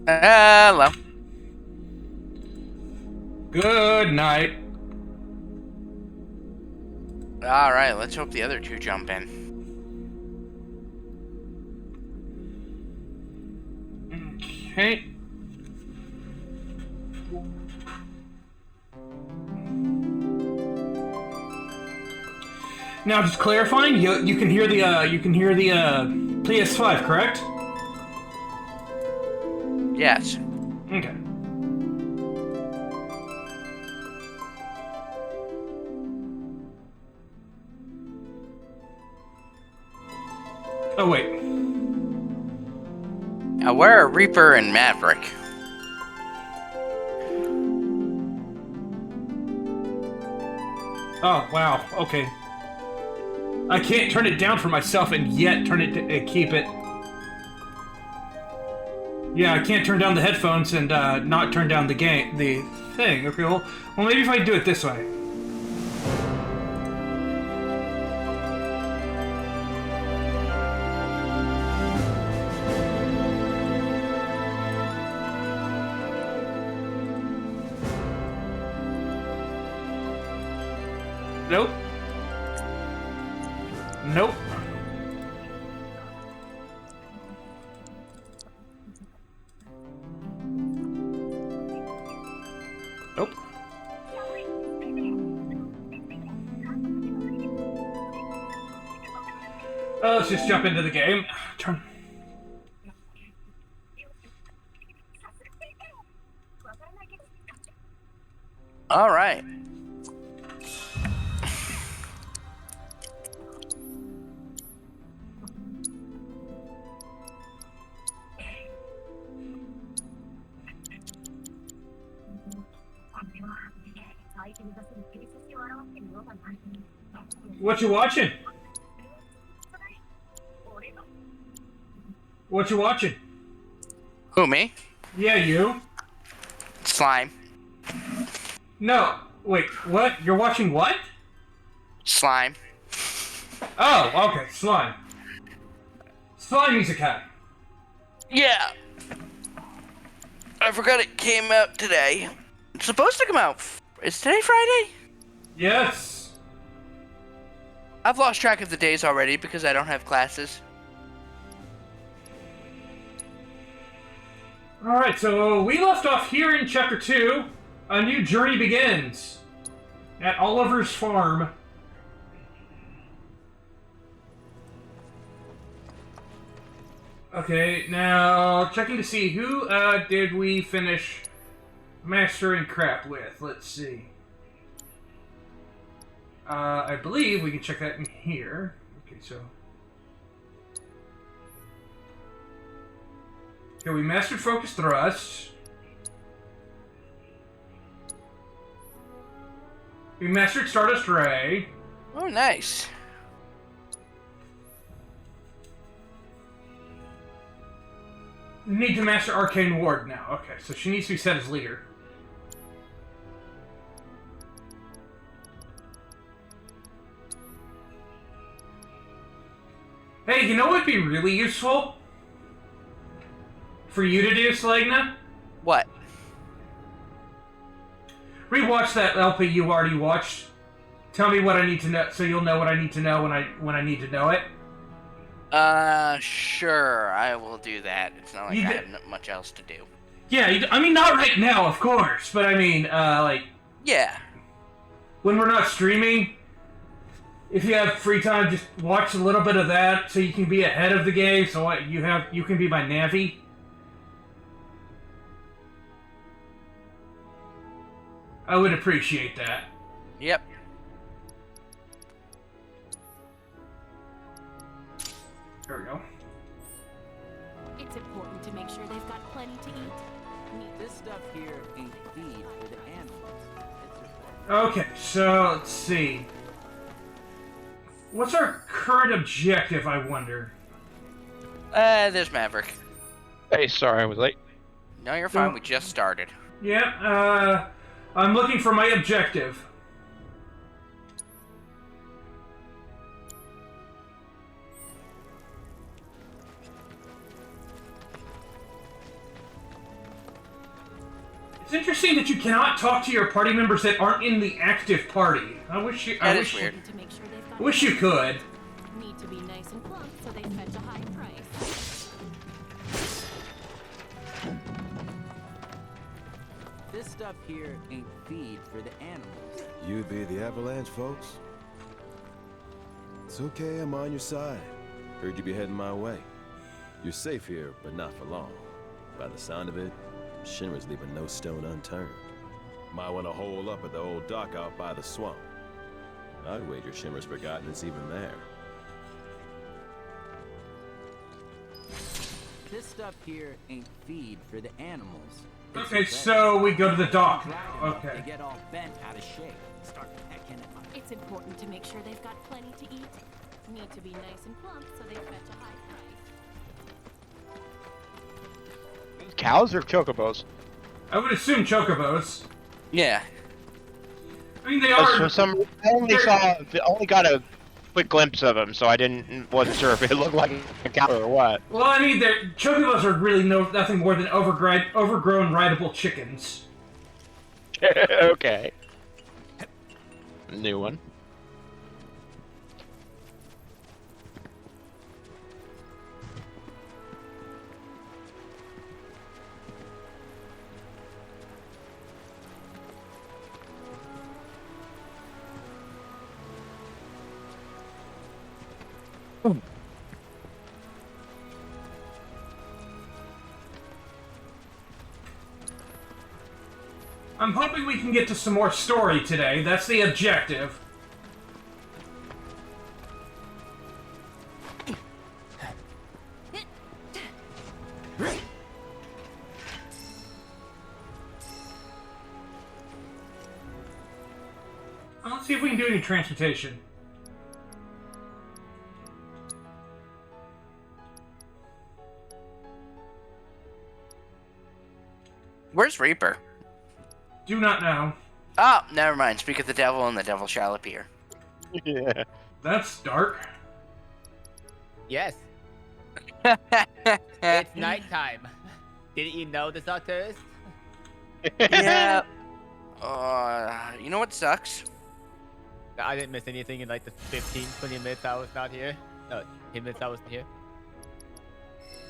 Hello. Good night. Alright, let's hope the other two jump in. Okay. Now, just clarifying, you can hear the PS5, correct? Yes. Okay. Oh wait. Now, where are Reaper and Maverick? Oh wow. Okay. I can't turn it down for myself and yet turn it to keep it. Yeah, I can't turn down the headphones and not turn down the thing. Okay, well, maybe if I do it this way. Nope. Nope. Nope. Let's just jump into the game. Turn. Alright. What you watching? What you watching? Who, me? Yeah, you. Slime. No, wait, what? You're watching what? Slime. Oh, okay, Slime. Slime Isekai. Yeah. I forgot it came out today. It's supposed to come out. Is today Friday? Yes. I've lost track of the days already because I don't have classes. Alright, so we left off here in Chapter 2. A new journey begins. At Oliver's farm. Okay, now checking to see who did we finish mastering crap with. Let's see. I believe we can check that in here. Okay, so... Okay, we mastered Focus Thrust. We mastered Stardust Ray. Oh, nice. Need to master Arcane Ward now. Okay, so she needs to be set as leader. Hey, you know what would be really useful? For you to do, Selagna? What? Rewatch that LP you already watched. Tell me what I need to know, so you'll know what I need to know when I need to know it. Sure, I will do that. It's not like I have much else to do. Yeah, I mean, not right now, of course, but I mean, like... Yeah. When we're not streaming, if you have free time, just watch a little bit of that so you can be ahead of the game, so you can be my Navi. I would appreciate that. Yep. There we go. It's important to make sure they've got plenty to eat. This stuff here ain't feed for the animals. Okay, so let's see. What's our current objective, I wonder? There's Maverick. Hey, sorry I was late. No, you're fine. We just started. Yeah, I'm looking for my objective. It's interesting that you cannot talk to your party members that aren't in the active party. I wish you. That is weird. To make sure they've got I wish you could. Need to be nice and plump so they fetch a high price. This stuff here ain't feed for the animals. You be the Avalanche, folks? It's okay, I'm on your side. Heard you be heading my way. You're safe here, but not for long. By the sound of it, Shinra's leaving no stone unturned. Might want to hole up at the old dock out by the swamp. I'd wager Shinra's forgotten it's even there. This stuff here ain't feed for the animals. It's Okay, a so we go to the dock. They Okay. get all bent out of shape. Start pecking at my... It's important to make sure they've got plenty to eat. Need to be nice and plump so they fetch a high price. Cows or chocobos? I would assume chocobos. Yeah. I mean, they For are. some, I only got a quick glimpse of them, so wasn't sure if it looked like a cow or what. Well, I mean, chocobos are really nothing more than overgrown rideable chickens. Okay. New one. I'm hoping we can get to some more story today. That's the objective. Let's see if we can do any transportation. Where's Reaper? Do not know. Oh, never mind. Speak of the devil, and the devil shall appear. Yeah. That's dark. Yes, it's nighttime. Didn't you know this occurs? Yeah. You know what sucks? I didn't miss anything in like the 15, 20 minutes I was not here. No, 10 minutes I wasn't here.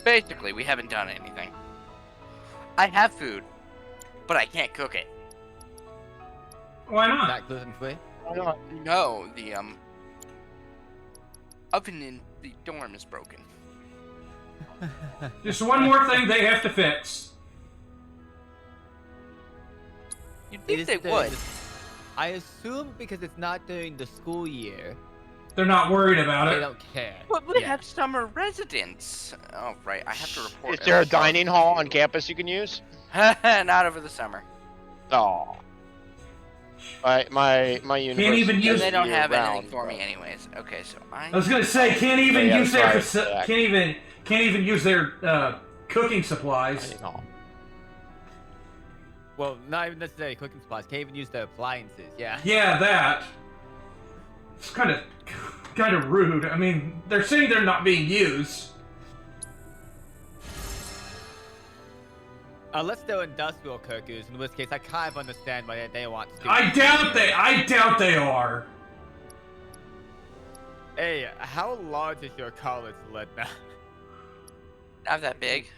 Basically, we haven't done anything. I have food, but I can't cook it. Why not? Not gluten free. No, the oven in the dorm is broken. Just one more thing they have to fix. You'd It think is they during would. the- I assume because it's not during the school year, They're not worried about they it. don't care. But we Yeah. have summer residents. Oh, right. I have to report. Is there a every- dining hall on campus you can use? Not over the summer. Oh. My university. even use- And they don't have year-round, anything for me but- anyways. Okay, so I was gonna say can't even They use their outside that. can't even use their cooking supplies. Dining hall. Well, not even necessarily cooking supplies. Can't even use the appliances. Yeah. Yeah, that. It's kind of rude. I mean, they're saying they're not being used. Unless they're industrial cookers, in which case I kind of understand why they want to do. I doubt they are. Hey, how large is your college lid now? Not that big.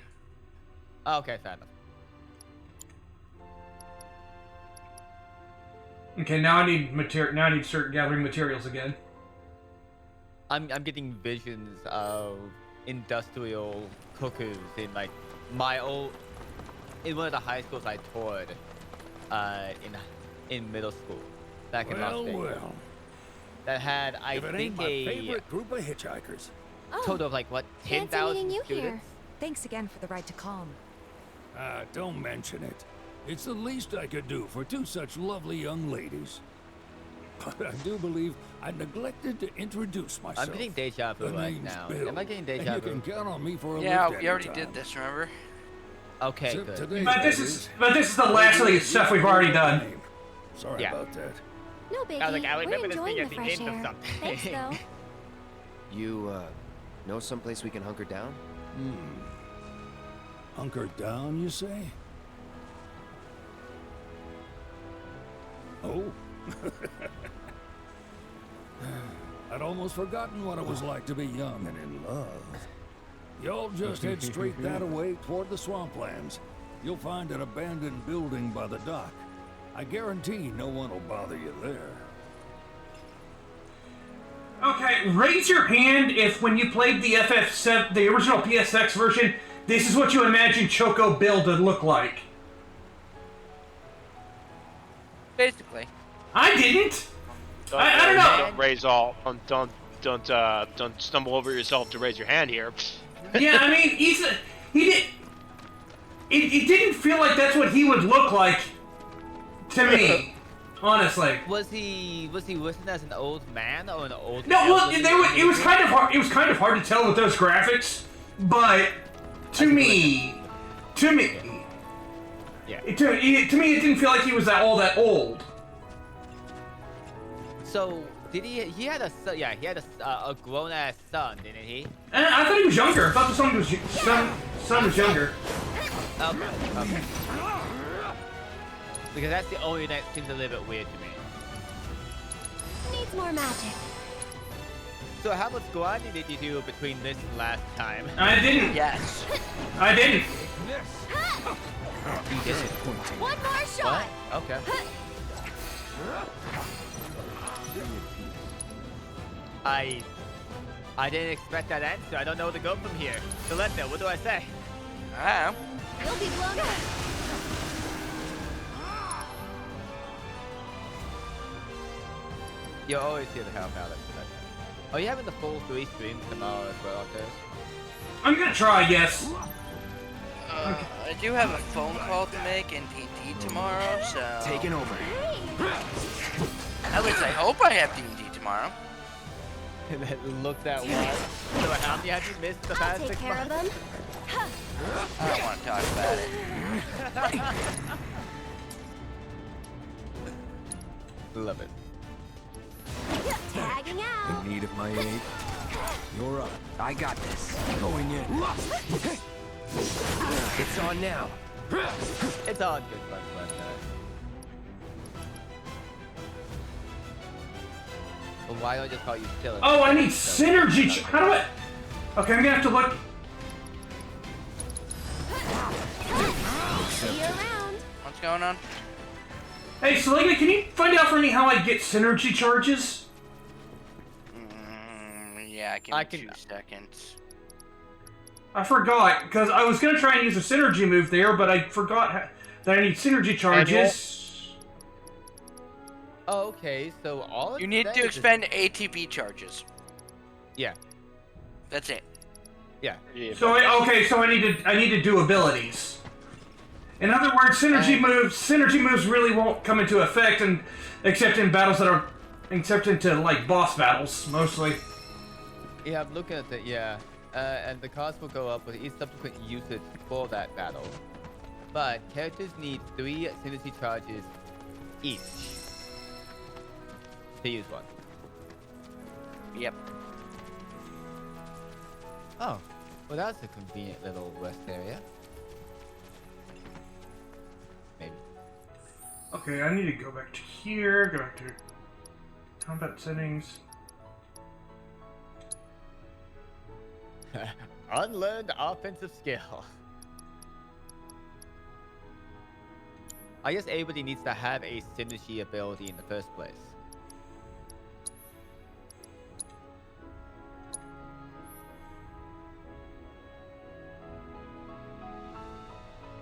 Okay, fair enough. Okay, now I need Now I need to start gathering materials again. I'm getting visions of industrial cookers in like my old in one of the high schools I toured in middle school back in Las Vegas. Well, That had I if it ain't think my a favorite group of hitchhikers. total of like what Fancy 10,000 meeting you students. here. Thanks again for the ride to Calm. Don't mention it. It's the least I could do for two such lovely young ladies. But I do believe I neglected to introduce myself. I'm getting deja vu The right name's now. Bill, Am I getting and deja you vu? can count on me for a Yeah, lift we already anytime. did this, remember? Okay, Except good. today, But this that is the last of the stuff we've already done. Sorry Yeah. about that. No biggie. I was like, I We're remember this enjoying being the at the fresh end of air. something. Thanks, though. You, know someplace we can hunker down? Hunker down, you say? Oh? I'd almost forgotten what it was like to be young and in love. Y'all just head straight that away toward the swamplands. You'll find an abandoned building by the dock. I guarantee no one will bother you there. Okay, raise your hand if when you played the FF7, the original PSX version, this is what you imagine Choco Bill to look like. Basically. I didn't. I don't know. Don't raise all. Don't stumble over yourself to raise your hand here. Yeah, I mean, he did. It didn't feel like that's what he would look like to me, honestly. Was he listed as an old man or an old? No, well, it was kind of hard. It was kind of hard to tell with those graphics, but to me, yeah. to me, it didn't feel like he was all that old. So did he? He had a son. Yeah, he had a grown ass son, didn't he? I thought he was younger. I thought the son was younger. Okay. Because that's the only that seems a little bit weird to me. Needs more magic. So how much grinding did you do between this and last time? I didn't. Yes. I didn't. One more shot. What? Okay. I didn't expect that answer. I don't know where to go from here. Celeste, what do I say? You'll be blown up. You're always here to help out. Are you having the full 3 streams tomorrow as well, Chris? I'm gonna try, yes. I do have a phone call to make in D&D tomorrow, so... Taking over. At least I hope I have D&D tomorrow. And then looked at one. So how many have you missed the past 6 months? Them. I don't want to talk about it. Love it. Tagging out. In need of my aid? You're up. I got this. Going in. It's on now. It's all good fun, But why don't I just call you Chiller? Oh, I need synergy. How do I? Okay, I'm gonna have to look. See you around. What's going on? Hey, Selena, can you find out for me how I get synergy charges? Yeah, give me 2 seconds. I forgot, because I was gonna try and use a synergy move there, but I forgot that I need synergy charges. Oh, okay, so all You need to expend ATB charges. Yeah. That's it. Yeah. So I need to do abilities. In other words, synergy moves really won't come into effect except in battles that are into like boss battles mostly. Yeah, I'm looking at it. Yeah, and the cost will go up with each subsequent usage for that battle. But characters need 3 synergy charges each to use one. Yep. Oh, well, that's a convenient little rest area. Maybe. Okay, I need to go back to here. Go back to combat settings. Unlearned offensive skill. I guess everybody needs to have a synergy ability in the first place.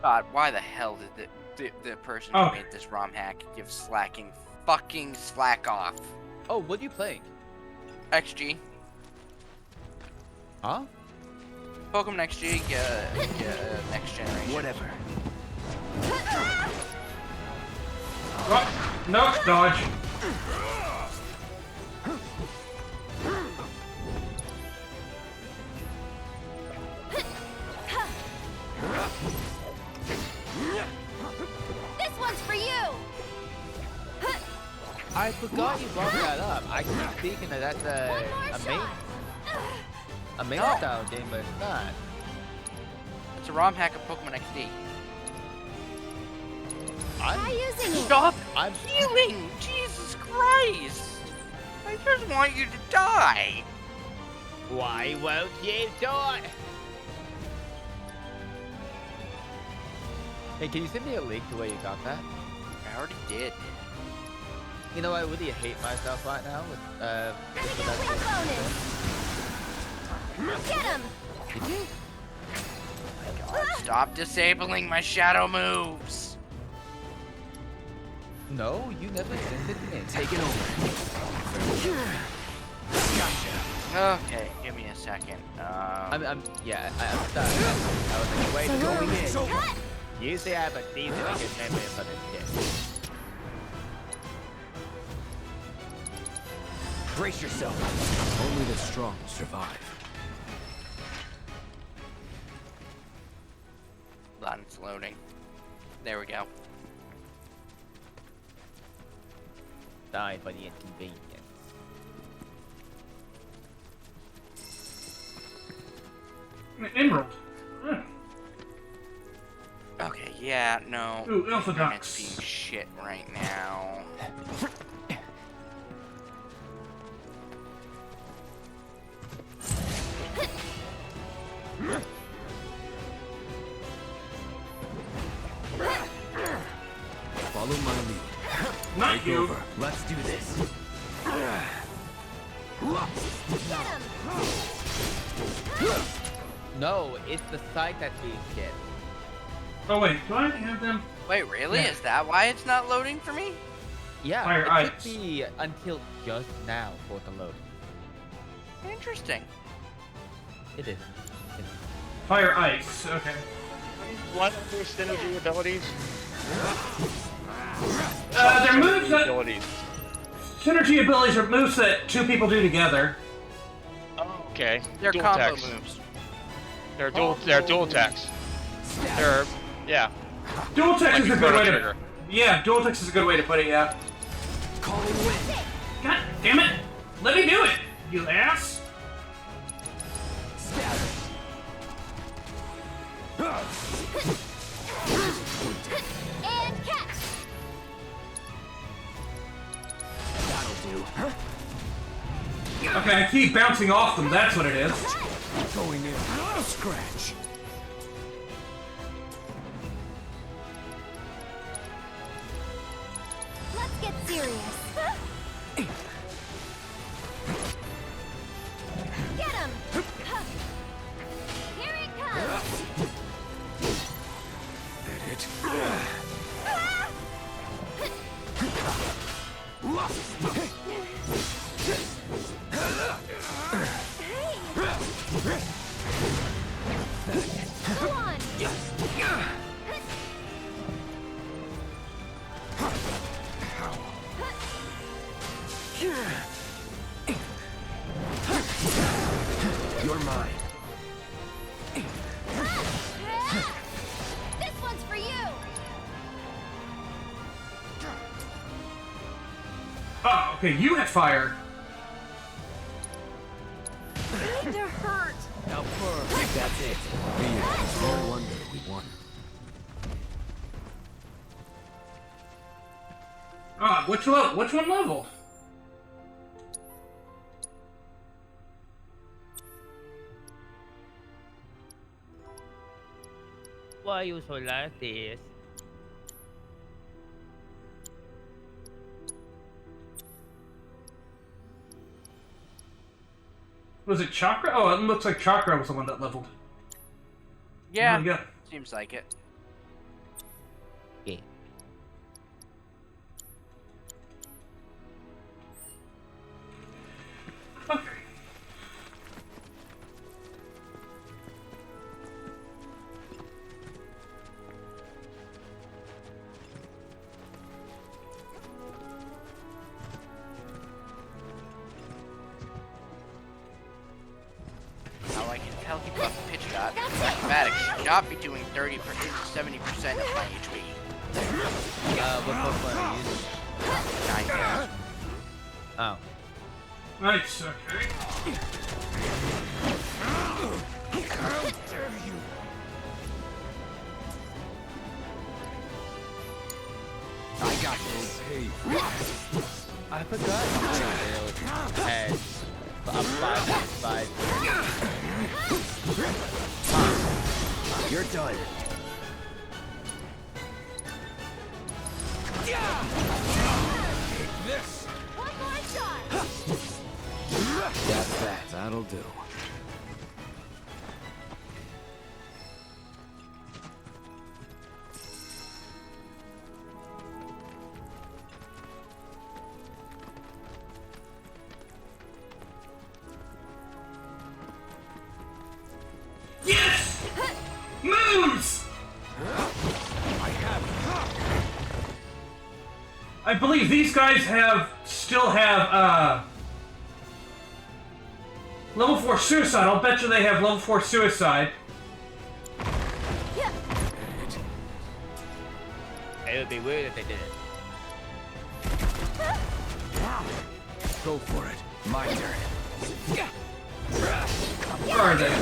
God, why the hell did the person who made this ROM hack give fucking slack off? Oh, what are you playing? XG. Huh? Pokemon XG, next generation. Whatever. Oh, no, dodge. This one's for you. I forgot you brought that up. I keep thinking that that's a main style game, but it's not. It's a ROM hack of Pokemon XD. Try using it. Stop I'm healing! Jesus Christ! I just want you to die! Why won't you die? Hey, can you send me a link to where you got that? I already did. You know, I really hate myself right now with Let me get a bonus. Get him. Stop disabling my shadow moves! No, you never sent it to me. Taking over. Okay, give me a second. I'm sorry. I was like, wait, going in. Cut. Usually I have a decent good memory for this shit. Brace yourself. Only the strong survive. Hold on, it's loading. There we go. Sorry for the inconvenience. Emerald. Huh. Okay, yeah, no. Ooh, Alpha Internet's Ducks. being shit right now. Follow my lead. Not Take you. over. Let's do this. Get him. No, it's the site that's being shit. Oh wait, do I have them? Wait, really? Yeah. Is that why it's not loading for me? Yeah, Fire it ice. took me until just now for it to load. Interesting. It is. Fire ice. Okay. What are their synergy abilities? Their moves that Abilities. synergy abilities are moves that two people do together. Oh, okay. They're dual combo attacks. moves. They're dual attacks. They're yeah. Dual text Like is a a good way to. trigger. Yeah, dual text is a good way to put it. Yeah. Calling wind. God damn it! Let me do it, you ass! Scatter. And catch. That'll do. Okay, I keep bouncing off them. That's what it is. Going in. Not a scratch. Let's get serious. Get him. Here it comes. Hit it. Come on. You're mine. This one's for you. Oh, okay, you had fire. Need to hurt. Now perfect. That's it. It's no wonder we won. Ah, which level? Which one level? Why you so like this? Was it Chakra? Oh, it looks like Chakra was the one that leveled. Yeah, There we go. seems like it. Yeah. Okay. How I can tell he buffed pitch shot. Mathematics should not be doing 30% to 70% of my HP. What Pokemon are you using? 9 Oh. Nice, okay. got this. I forgot and a 5 You're done. One more shot. That's that. That'll do. Yes! Moves! I believe these guys still have level 4 suicide. I'll bet you they have level 4 suicide. It would be weird if they did it. Go for it. My turn. Where are they?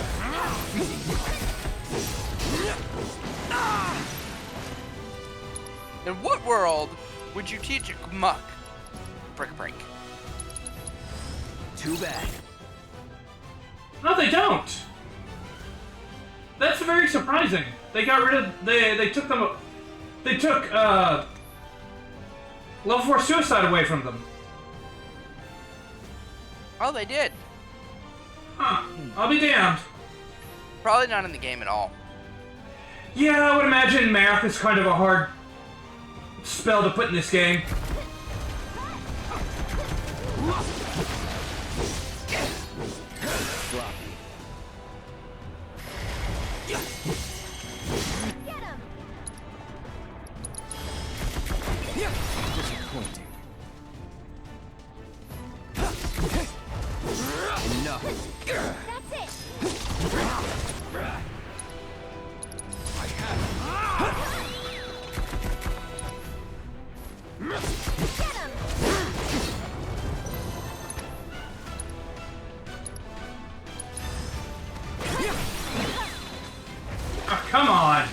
In what world would you teach a muck? Brink. Too bad. No, they don't. That's very surprising. They got rid of they took them. They took level 4 suicide away from them. Oh, they did. Huh. I'll be damned. Probably not in the game at all. Yeah, I would imagine math is kind of a hard spell to put in this game. Get him. Disappointing. Enough. That's it. Get him. Oh, come on.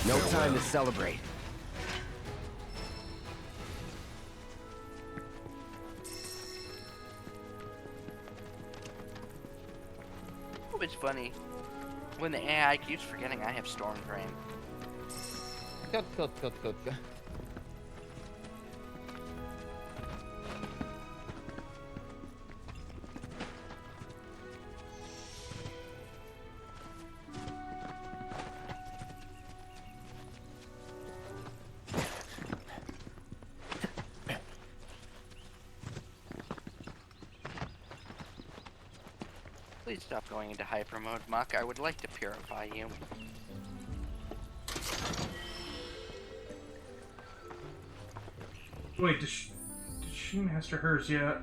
No time to celebrate. Oh, it's funny. When the AI keeps forgetting I have Storm Drain. Go. Please stop going into hyper mode, Muck. I would like to purify you. Wait, did she master hers yet?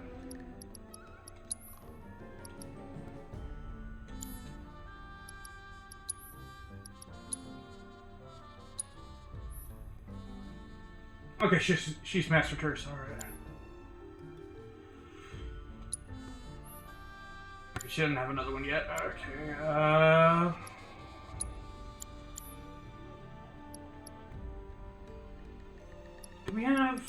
Okay, she's mastered hers. All right. She doesn't have another one yet. Okay. Do we have?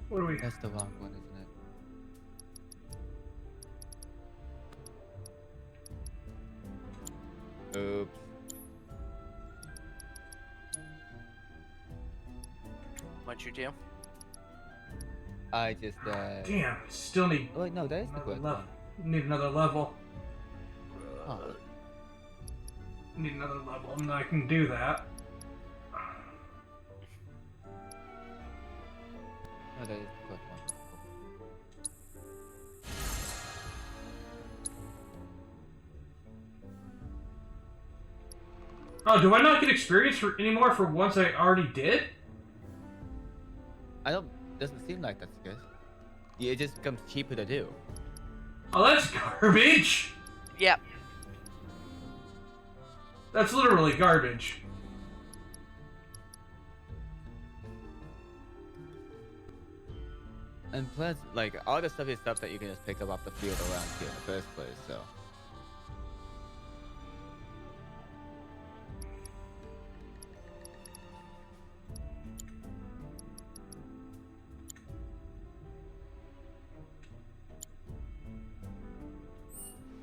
What do we? That's the wrong one, isn't it? Oops. What'd you do? I just Damn, still need. Oh wait, no, that is the correct one. Need another level. Oh. Need another level, and I can do that. No, that is the correct one. Oh, do I not get experience anymore for ones I already did? I don't. Doesn't seem like that's the case. Yeah, it just becomes cheaper to do. Oh, that's garbage. Yep. That's literally garbage. And plus, like, all the stuff is stuff that you can just pick up off the field around here in the first place, so.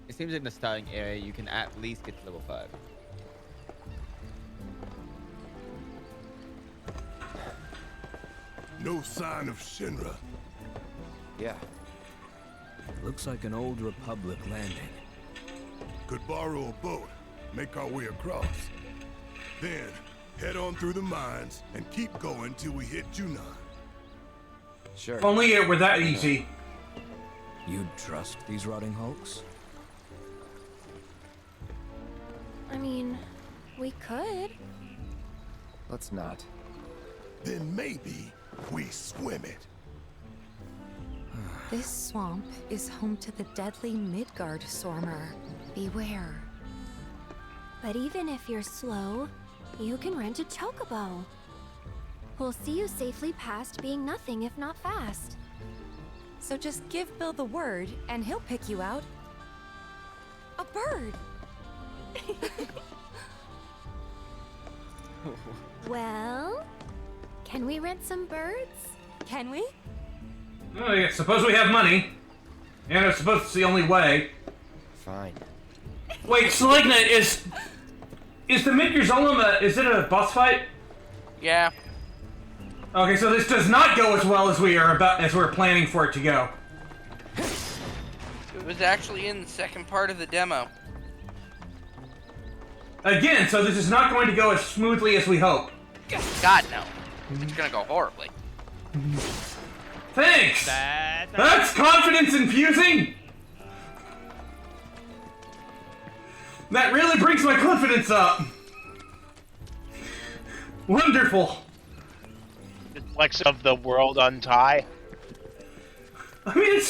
It seems in the starting area, you can at least get to level 5. No sign of Shinra. Yeah. Looks like an old Republic landing. Could borrow a boat, make our way across. Then, head on through the mines and keep going till we hit Junon. Sure. If only it were that easy. You'd trust these rotting hulks? I mean, we could. Let's not. Then maybe we swim it. This swamp is home to the deadly Midgard Stormer. Beware. But even if you're slow, you can rent a chocobo. We'll see you safely past being nothing if not fast. So just give Bill the word, and he'll pick you out. A bird! Well, can we rent some birds? Can we? Oh, yeah, suppose we have money. And I suppose it's the only way. Fine. Wait, Selagna, is the Midgard is it a boss fight? Yeah. Okay, so this does not go as well as we're planning for it to go. It was actually in the second part of the demo. Again, so this is not going to go as smoothly as we hope. God, no. It's gonna go horribly. Thanks! That's confidence infusing! That really brings my confidence up. Wonderful. Flex of the world untie. I mean,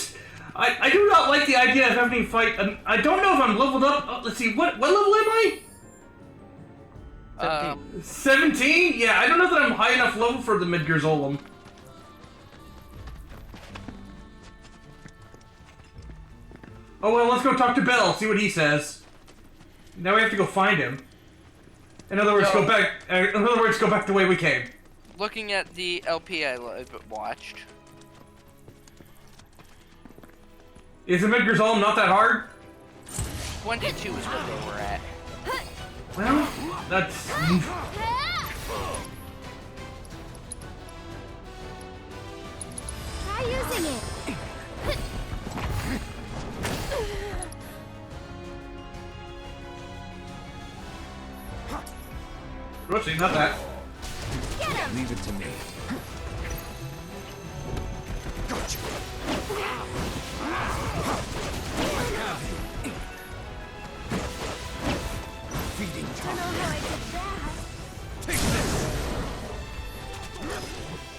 I do not like the idea of having to fight. I don't know if I'm leveled up. Oh, let's see, what level am I? 17? Yeah, I don't know that I'm high enough level for the Midgard. Oh well, let's go talk to Bill, see what he says. Now we have to go find him. In other words, go back the way we came. Looking at the LP I watched. Is the Midgard not that hard? 22 is where they were at. Well, that's... Try using it. Whoopsie, not that. Get him. Leave it to me. Gotcha. Feeding I don't know how I did that. Take this.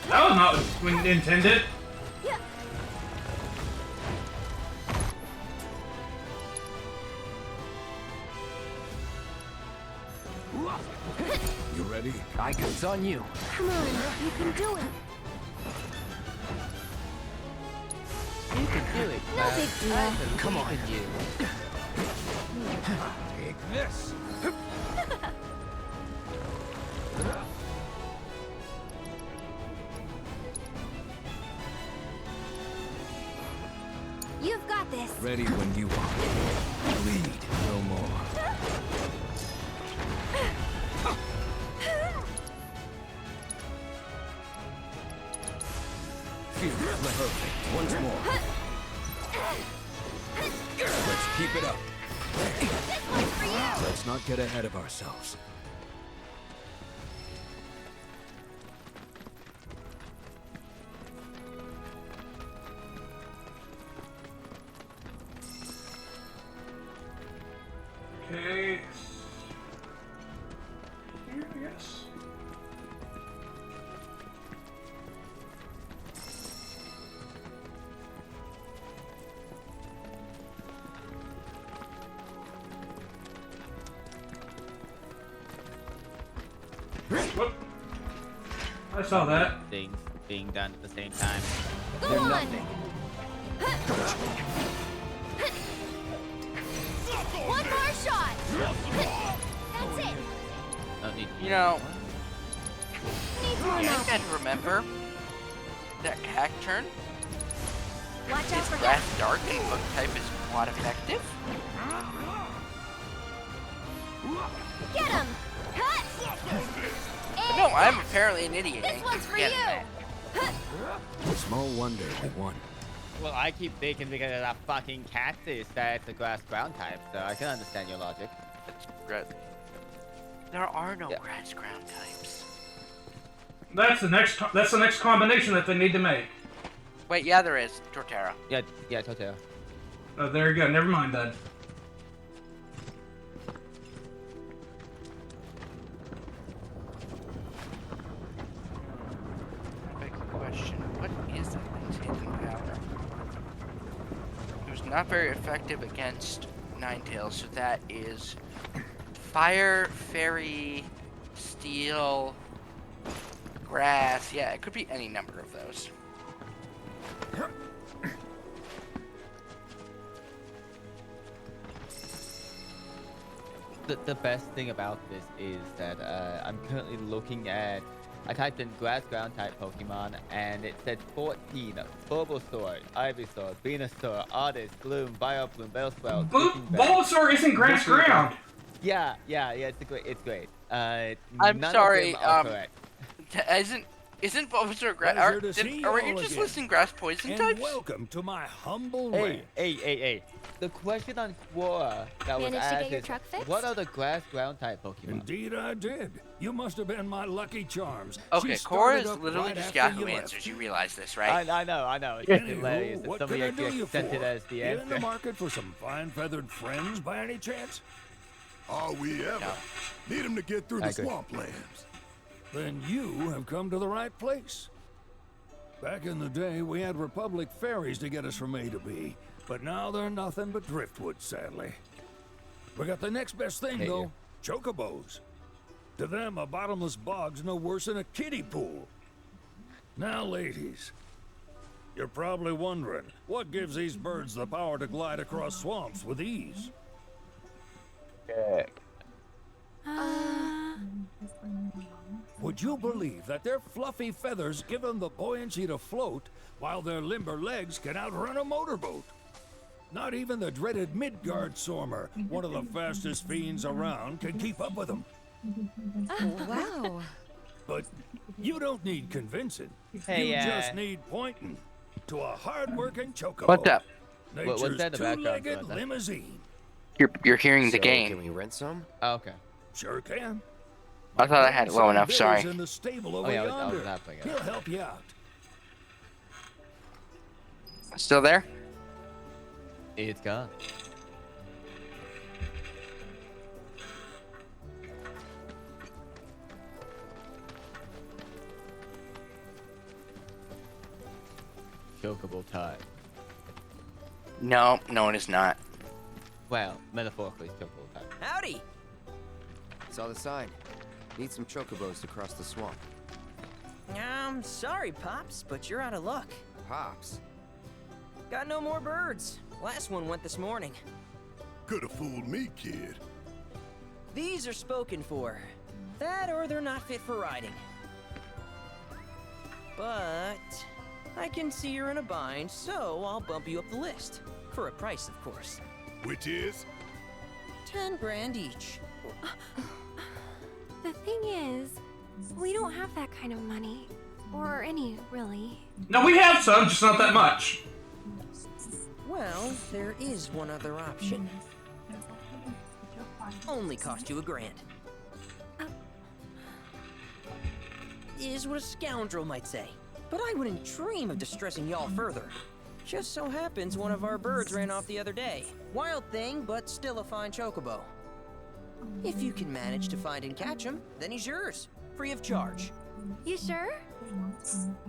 That was not when intended. Yeah. You ready? It's on you. Come on, you can do it. You can do it. No big deal. Come on. You. Take this. You've got this. Ready when you are. Bleed no more. Feel perfect. Once more. Let's keep it up. This one's for you. Let's not get ahead of ourselves. Okay. Here, I guess. Whoop. I saw that. Things being done at the same time. Go They're on! nothing. One more shot! That's it! Don't need You know, Needs more I milk. think I'd remember that hack turn. Watch out Is for grass dark and book type is quite effective? Get him! Cut! But no, I'm apparently an idiot. This one's for Get you! that. Small wonder we won. Well, I keep thinking because of that fucking cactus that it's a grass ground type, so I can understand your logic. Grass. There are no Yeah. grass ground types. That's the next. That's the next combination that they need to make. Wait, yeah, there is. Torterra. Yeah, Totoro. Oh, there you go. Never mind then. Big question. What is that thing's hidden power? It was not very effective against Ninetales, so that is fire, fairy, steel, grass. Yeah, it could be any number of those. The best thing about this is that I'm currently looking at. I typed in grass ground type Pokemon and it said 14 Bulbasaur, Ivysaur, Venusaur, Artist, Gloom, Vileplume, Bellsprout. Bulbasaur isn't grass ground. Yeah, it's great. It's great. I'm None sorry, Of them are correct. Isn't Bulbasaur grass? Pleasure to see Are you you all just again. listing grass poison And types? welcome to my humble Hey, ranch. hey. The question on Quora that was Managed to asked get your is, truck fixed? what are the grass ground type Pokemon? Indeed I did. You must have been my lucky charms. Okay, She Cora started is up literally right just after Yahoo you left. Answers. You realize this, right? I know. It's just Anywho, hilarious that what somebody can I do actually you accepted for? as the You in the answer. market for some fine-feathered friends by any chance? Are we ever? No. Need them to get through I the agree. swamplands. Then you have come to the right place. Back in the day, we had Republic ferries to get us from A to B, but now they're nothing but driftwood, sadly. We got the next best thing, Hey, though, chocobos. To them, a bottomless bog's no worse than a kiddie pool. Now, ladies, you're probably wondering, what gives these birds the power to glide across swamps with ease? Would you believe that their fluffy feathers give them the buoyancy to float, while their limber legs can outrun a motorboat? Not even the dreaded Midgard Sormer, one of the fastest fiends around, can keep up with them. Wow. But you don't need convincing. Hey, you just need pointing to a hard-working chocobo. What's up? Nature's what's that in the background, two-legged Jonathan? limousine. You're hearing the So, game. Can we rent some? Oh, okay. Sure can. I thought I had it low enough. Bill's Sorry. in the stable over Oh, yeah, I was yonder. laughing at it. He'll help you out. Still there? It's gone. Chocobo time. No, it is not. Well, metaphorically, chocobo time. Howdy! Saw the sign. Need some chocobos to cross the swamp. Sorry, Pops, but you're out of luck. Pops. Got no more birds. Last one went this morning. Could have fooled me, kid. These are spoken for. That or they're not fit for riding. But I can see you're in a bind, so I'll bump you up the list. For a price, of course. Which is? 10 grand each. The thing is, we don't have that kind of money. Or any, really. No, we have some, just not that much. Well, there is one other option. Only cost you $1,000. Is what a scoundrel might say. But I wouldn't dream of distressing y'all further. Just so happens one of our birds ran off the other day. Wild thing, but still a fine chocobo. If you can manage to find and catch him, then he's yours. Free of charge. You sure?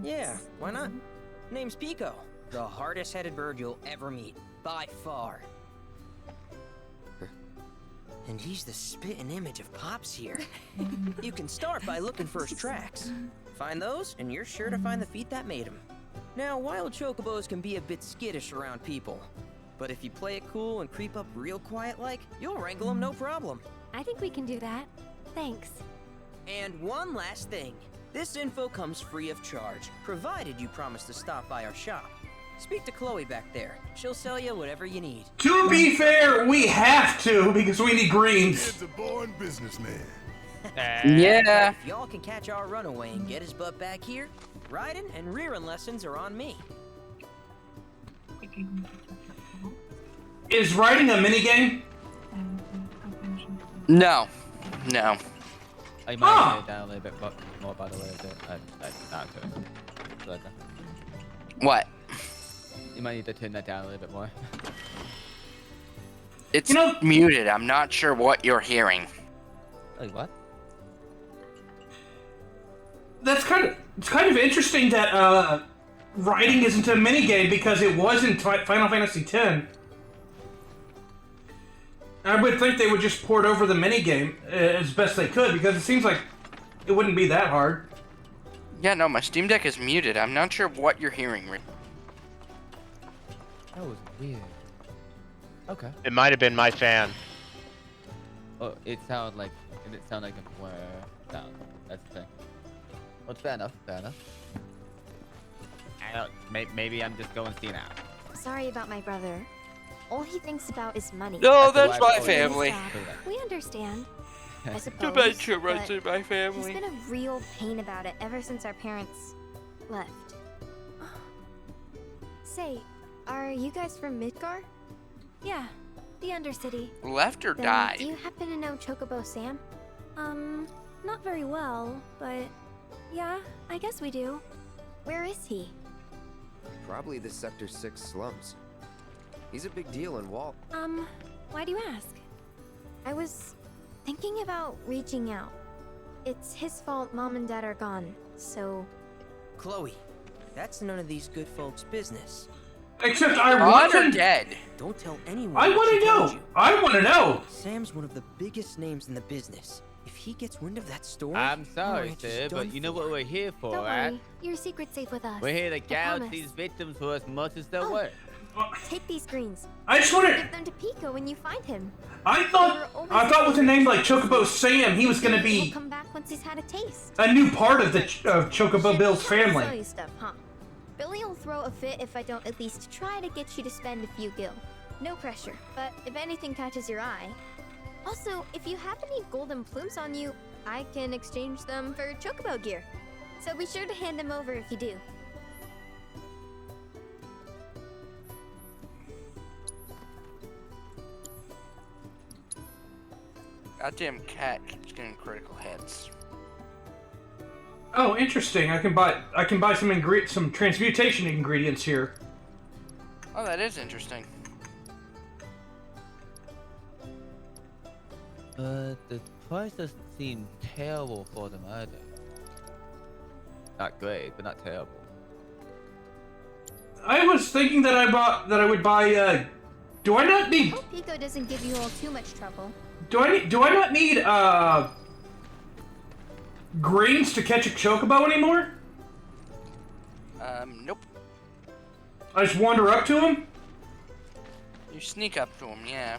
Yeah, why not? Name's Pico. The hardest-headed bird you'll ever meet. By far. And he's the spitting image of Pops here. You can start by looking for his tracks. Find those, and you're sure to find the feet that made him. Now, wild chocobos can be a bit skittish around people. But if you play it cool and creep up real quiet-like, you'll wrangle them no problem. I think we can do that. Thanks. And one last thing. This info comes free of charge, provided you promise to stop by our shop. Speak to Chloe back there. She'll sell you whatever you need. To be fair, we have to, because we need greens. Kid's a born businessman. Yeah. If y'all can catch our runaway and get his butt back here, riding and rearing lessons are on me. Is riding a minigame? No. No. I might turn it down a little bit more, by the way. Not good. What? You might need to turn that down a little bit more. It's muted. I'm not sure what you're hearing. Like what? It's kind of interesting that riding isn't a minigame because it was in Final Fantasy X. I would think they would just port over the minigame as best they could because it seems like it wouldn't be that hard. Yeah, no, my Steam Deck is muted. I'm not sure what you're hearing. That was weird. Okay. It might have been my fan. Oh, it sounded like a blur sound. That's the thing. Well, it's fair enough. Fair enough. I don't. Maybe I'm just going senile. Sorry about my brother. All he thinks about is money. No, that's my family. We understand. I suppose. Too bad you but right to my family. He's been a real pain about it ever since our parents left. Say, are you guys from Midgar? Yeah, the Undercity. Left or Then died? Do you happen to know Chocobo Sam? Not very well, but yeah, I guess we do. Where is he? Probably the Sector 6 slums. He's a big deal in Walt. Why do you ask? I was thinking about reaching out. It's his fault Mom and Dad are gone, so... Chloe, that's none of these good folks' business. Except I want to... dead. Don't tell anyone. I want to know. I want to know. Sam's one of the biggest names in the business. If he gets wind of that story... I'm sorry, sir, but you know what we're here for, Don't right? worry, your secret's safe with us. We're here to I gouge promise. these victims for as much as they're worth. Take these greens. I just want to... Give them to Pico when you find him. I thought with a name like Chocobo Sam, he was going to He'll be come back once he's had a taste. a new part of the Chocobo Bill's Sell family. you stuff, huh? Billy will throw a fit if I don't at least try to get you to spend a few gil. No pressure, but if anything catches your eye. Also, if you have any golden plumes on you, I can exchange them for Chocobo gear. So be sure to hand them over if you do. Goddamn cat keeps getting critical hits. Oh, interesting. I can buy some transmutation ingredients here. Oh, that is interesting. The price doesn't seem terrible for them either. Not great, but not terrible. I was thinking that I would buy. Do I not need? Hope Pico doesn't give you all too much trouble. Do I not need greens to catch a chocobo anymore? Nope. I just wander up to him. You sneak up to him, yeah.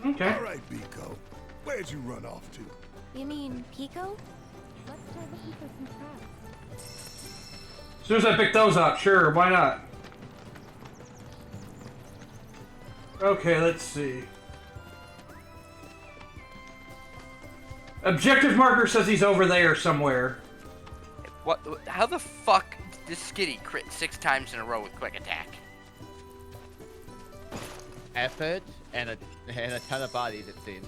Okay. All right, Biko. Where'd you run off to? You mean Pico? Let's try looking for some crabs. As soon as I pick those up, sure, why not? Okay, let's see. Objective marker says he's over there somewhere. What? How the fuck did this skitty crit 6 times in a row with quick attack? Effort and a ton of bodies, it seems.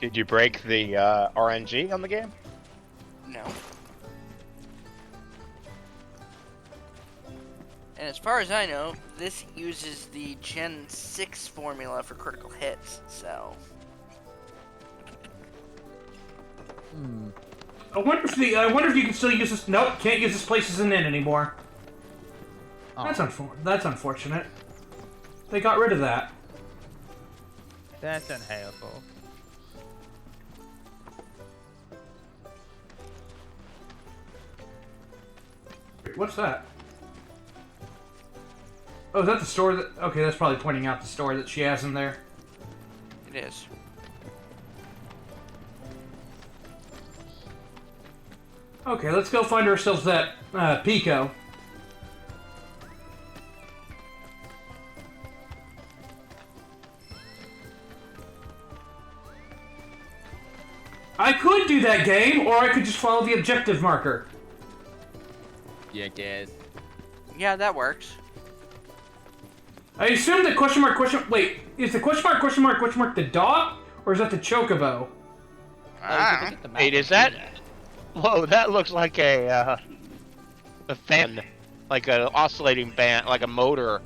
Did you break the RNG on the game? No. And as far as I know, this uses the Gen 6 formula for critical hits, so... I wonder if you can still use this. Nope, can't use this place as an inn anymore. Oh. That's unfortunate. They got rid of that. That's unhelpful. What's that? Oh, is that the store that... Okay, that's probably pointing out the store that she has in there. It is. Okay, let's go find ourselves that Pico. I could do that game, or I could just follow the objective marker. Yeah, guess. Yeah, that works. I assume the question mark, wait, is the question mark the dog? Or is that the chocobo? Wait, is that... Whoa, that looks like a fan. Like an oscillating band, like a motor.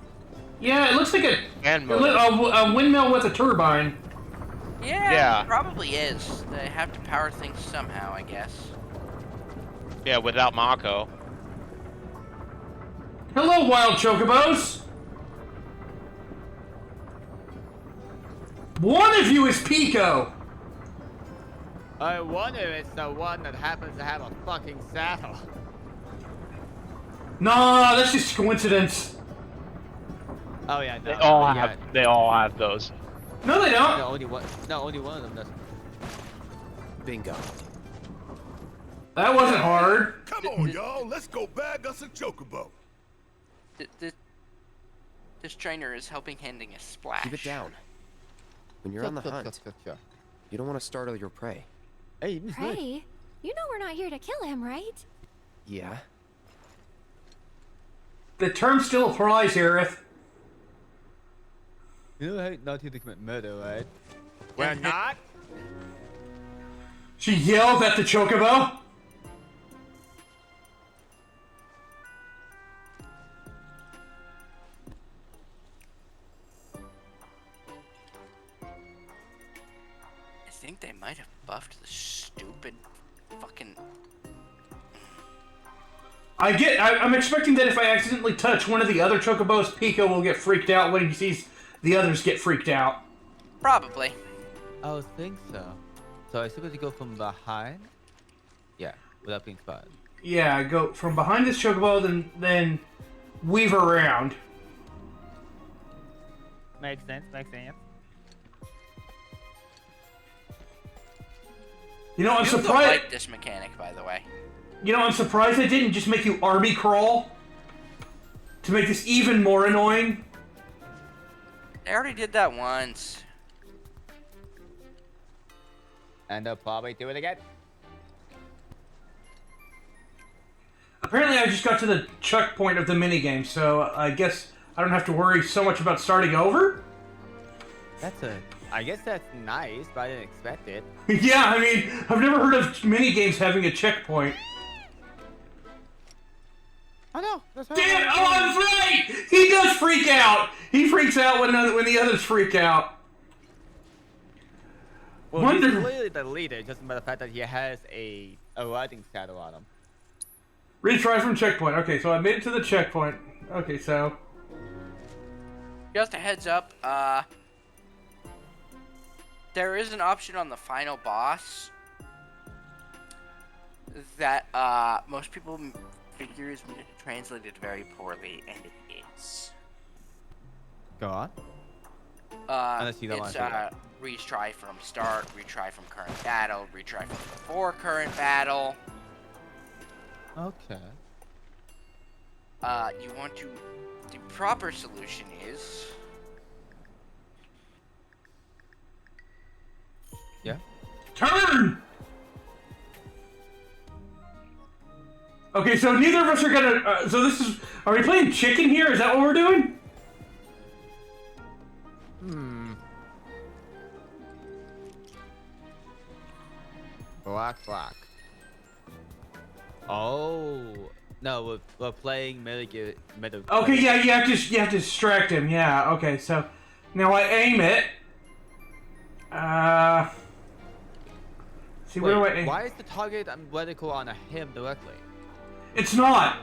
Yeah, it looks like a windmill with a turbine. Yeah, it probably is. They have to power things somehow, I guess. Yeah, without Mako. Hello, wild chocobos! One of you is Pico! I wonder if it's the one that happens to have a fucking saddle. Nah, that's just coincidence. Oh yeah, no. They all have those. No, they don't. No, only one of them does. Bingo. That wasn't hard. Come on, y'all. Let's go bag us a chocobo. This trainer is helping handing a splash. Keep it down. When you're on the hunt, you don't want to startle your prey. Hey, Prey? You know we're not here to kill him, right? Yeah. The term still applies, Aerith. You know how not here to commit murder, right? We're not? She yelled at the chocobo? I think they might have buffed the stupid fucking... I'm expecting that if I accidentally touch one of the other chocobos, Pico will get freaked out when he sees the others get freaked out. Probably. I would think so. So I supposed to go from behind? Yeah, without being spotted. Yeah, go from behind this chocobo, then weave around. Makes sense, makes sense. You know, I'm People surprised. don't like this mechanic, by the way. You know, I'm surprised they didn't just make you army crawl to make this even more annoying. They already did that once. And they'll probably do it again. Apparently, I just got to the checkpoint of the minigame, so I guess I don't have to worry so much about starting over. I guess that's nice, but I didn't expect it. Yeah, I mean, I've never heard of minigames having a checkpoint. I know. Damn! Oh, I was right! He does freak out! He freaks out when the others freak out. Well, he's clearly the leader, just by the fact that he has a riding saddle on him. Retry from checkpoint. Okay, so I made it to the checkpoint. Okay, so... Just a heads up, there is an option on the final boss that, most people figure is translated very poorly, and it is. Go on. It's, retry from start, retry from current battle, retry from before current battle. Okay. You want to... The proper solution is... Yeah? Turn! Okay, so neither of us are gonna... so this is... Are we playing chicken here? Is that what we're doing? Black. Oh. No, we're playing Metal Okay, yeah, you have to distract him. Yeah, okay, so... Now I aim it. See, where do I aim? Why is the target reticle on him directly? It's not!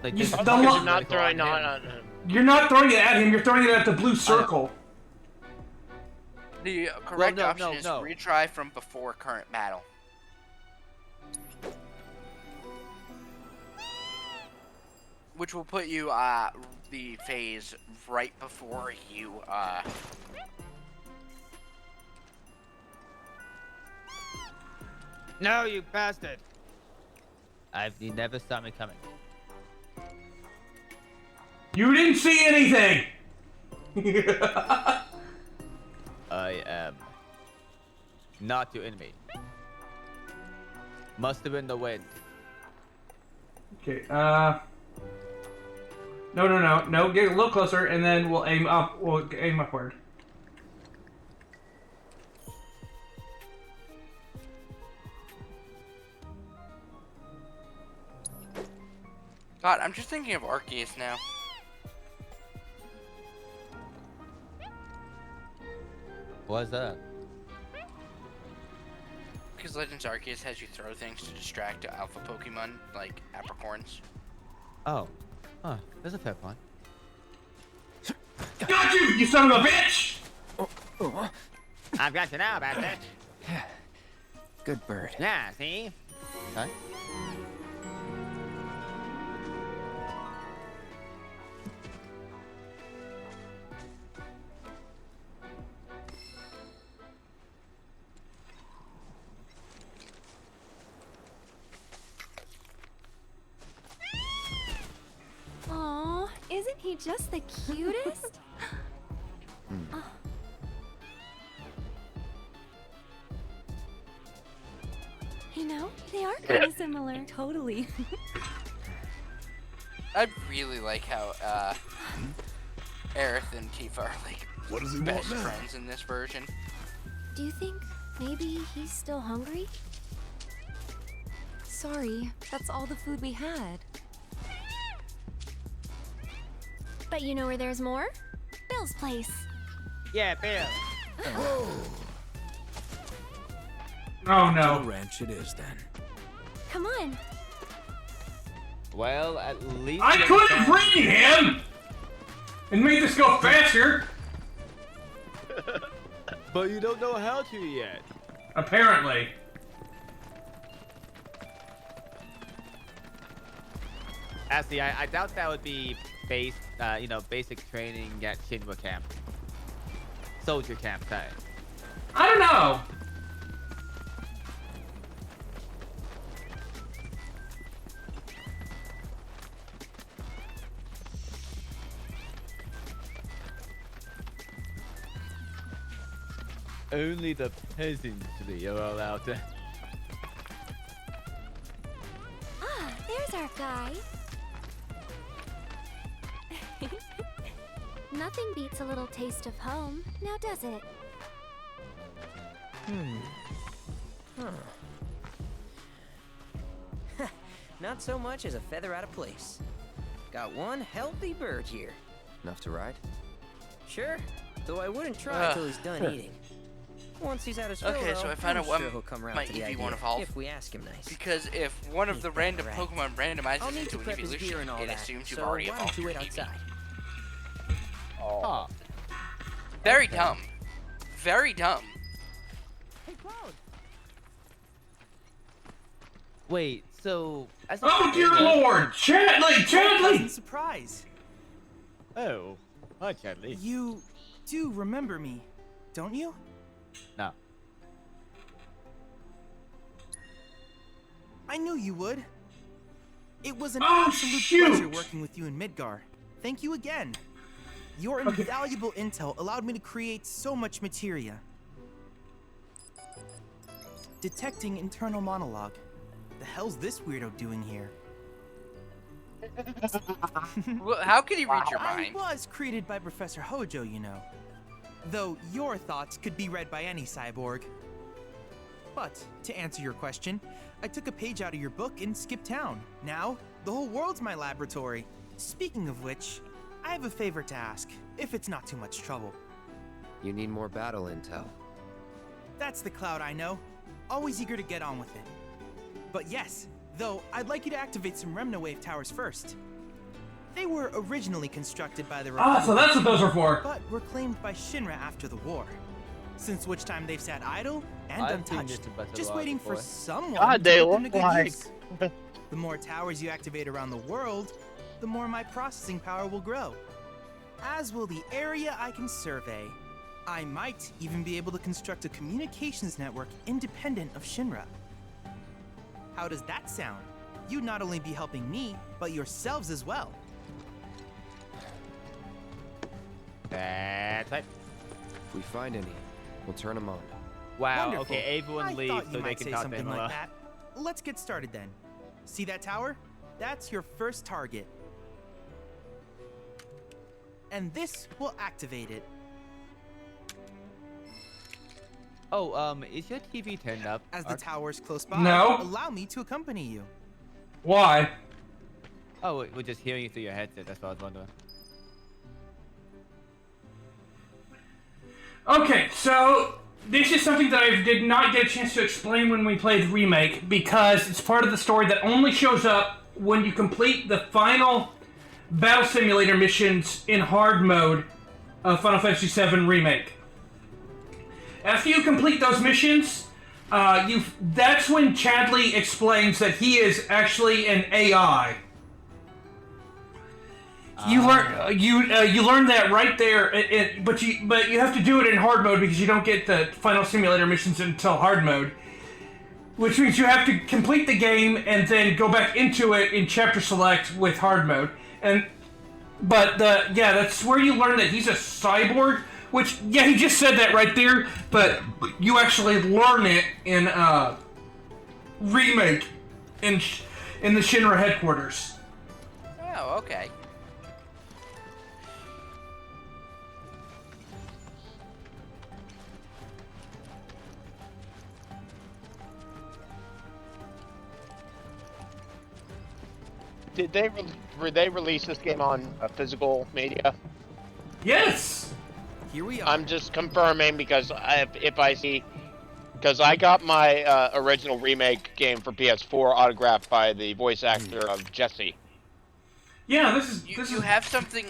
Like, You're not throwing on him. You're not throwing it at him, you're throwing it at the blue circle. The correct option is retry from before current battle. which will put you the phase right before you No, you bastard! You never saw me coming. You didn't see anything! I am not your enemy. Must have been the wind. Okay, No, get a little closer, and then we'll aim up. We'll aim upward. God, I'm just thinking of Arceus now. What's that? Because Legends Arceus has you throw things to distract alpha Pokemon, like apricorns. Oh. Huh, that's a fair point. Got you, you son of a bitch! I've got you now, bastard. Good bird. Yeah, see? Huh? Aw, isn't he just the cutest? Oh. You know, they are kind of similar. Totally. I really like how Aerith and Tifa are like What does he best want now? friends in this version. Do you think maybe he's still hungry? Sorry, that's all the food we had. But you know where there's more? Bill's place. Yeah, Bill. Oh no. Ranch it is then. Come on. Well, at least I could have ridden him! And made this go faster! But you don't know how to yet. Apparently. Actually, I doubt that would be basic training at Shinra camp. Soldier camp type. I don't know. Only the peasantry are allowed to. Ah, there's our guy. Nothing beats a little taste of home, now does it? Not so much as a feather out of place. Got one healthy bird here. Enough to ride? Sure, though I wouldn't try till he's done eating. Once he's out of Okay, so I found out what he'll come around my to the Eevee idea won't evolve. if we ask him nice. Because if one of the random right. Pokemon I'll randomizes need into to an prep his gear evolution, and all it that, assumes you've so already why don't evolved you your wait Eevee. outside? Oh. Very dumb. Very dumb. Wait, so as a Oh dear lord! Chadley! Chadley! Surprise! Oh, hi, Chadley. You do remember me, don't you? No. I knew you would. It was an Oh, absolute shoot! pleasure working with you in Midgar. Thank you again. Your invaluable intel allowed me to create so much materia. Detecting internal monologue. The hell's this weirdo doing here? Well, how could he read your I mind? was created by Professor Hojo, you know. Though your thoughts could be read by any cyborg. But, to answer your question, I took a page out of your book and skipped town. Now, the whole world's my laboratory. Speaking of which, I have a favor to ask, if it's not too much trouble. You need more battle intel. That's the Cloud I know. Always eager to get on with it. But yes, though I'd like you to activate some Remnawave towers first. They were originally constructed by the Ah, so that's what those are for. but were claimed by Shinra after the war. Since which time they've sat idle and I've seen untouched, this in Battle just Royale waiting for before. someone God, to they put them to look good like- use. The more towers you activate around the world, the the more my processing power will grow. As will the area I can survey. I might even be able to construct a communications network independent of Shinra. How does that sound? You'd not only be helping me, but yourselves as well. That's right. If we find any, we'll turn them on. Wow, Wonderful. okay, everyone I leaves thought so you they might can say talk to something Himala. like that. Let's get started then. See that tower? That's your first target. And this will activate it. Oh, is your TV turned up? As the tower's close by, No. allow me to accompany you. Why? Oh, we're just hearing you through your headset. That's what I was wondering. Okay, so this is something that I did not get a chance to explain when we played Remake, because it's part of the story that only shows up when you complete the final Battle Simulator missions in hard mode of Final Fantasy VII Remake. After you complete those missions, that's when Chadley explains that he is actually an AI. You learn that right there, but you have to do it in hard mode because you don't get the final simulator missions until hard mode, which means you have to complete the game and then go back into it in chapter select with hard mode. That's where you learn that he's a cyborg. Which he just said that right there, but you actually learn it in Remake in the Shinra headquarters. Oh, okay. Did they release this game on physical media? Yes. Here we are. I'm just confirming because if I see, because I got my original Remake game for PS4 autographed by the voice actor of Jesse. Yeah, You have something.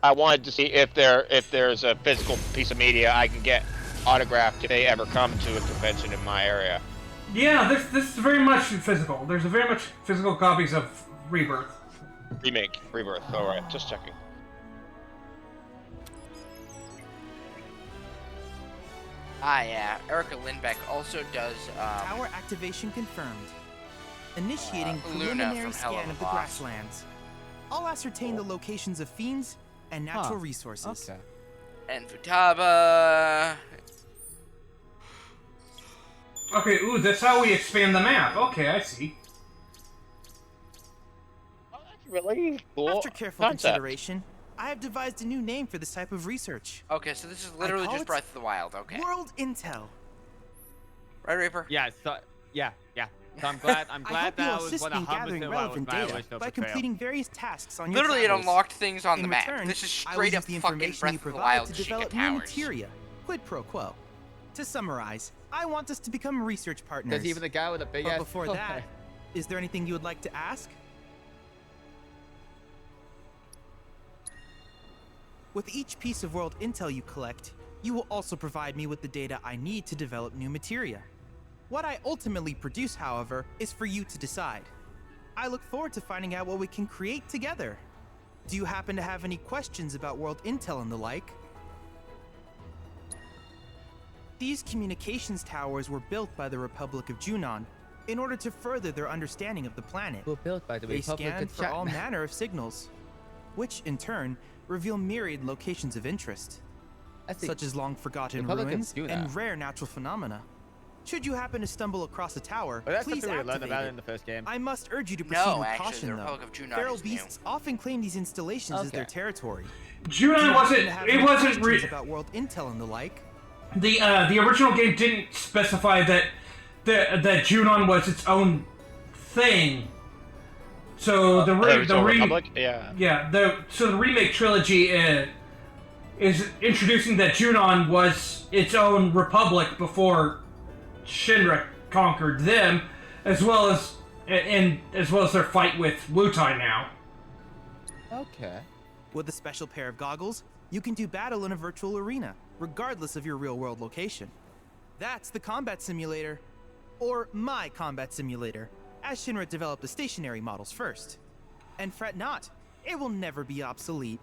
I wanted to see if there's a physical piece of media I can get autographed if they ever come to a convention in my area. Yeah, this is very much physical. There's very much physical copies of Rebirth. Rebirth. All right, just checking. Ah, yeah. Erica Lindbeck also does. Tower activation confirmed. Initiating Luna preliminary from Hell scan of a of the Boss. grasslands. I'll ascertain the locations of fiends and natural resources. Okay. And Futaba. Okay, ooh, that's how we expand the map. Okay, I see. Really cool. After careful concept. consideration, I have devised a new name for this type of research. Okay, so this is literally call just it Breath of the Wild. Okay. World Intel. Right, Reaper? Yeah. So I'm glad. I'm I glad hope that you'll was assist what me in gathering relevant data by completing various tasks on your Literally, it travels. unlocked things on In the map. return, This is I will straight use up the fucking information Breath you of the provide Wild to Chica develop new Towers. materia. Quid pro quo. To summarize, I want us to become research partners. There's even the guy with a big But ass. before that, is there anything you would like to ask? With each piece of world intel you collect, you will also provide me with the data I need to develop new materia. What I ultimately produce, however, is for you to decide. I look forward to finding out what we can create together. Do you happen to have any questions about world intel and the like? These communications towers were built by the Republic of Junon in order to further their understanding of the planet. Were built by the They Republic scan of for all China. manner of signals, which in turn reveal myriad locations of interest, I see. such as long-forgotten Republic of ruins Junon. and rare natural phenomena. Should you happen to stumble across a tower, Well, that's please something we learned activate about it. in the first game. I must urge you to No, proceed with actually, caution, the though. Republic of Junon Feral is new. beasts often claim these installations as their Okay. territory. Junon wasn't. It wasn't. About world intel and the like. The original game didn't specify that Junon was its own thing. So the Republic? Yeah. The remake trilogy is introducing that Junon was its own republic before Shinra conquered them, as well as their fight with Wutai now. Okay. With a special pair of goggles, you can do battle in a virtual arena, regardless of your real-world location. That's the combat simulator. Or my combat simulator. as Shinra developed the stationary models first. And fret not, it will never be obsolete.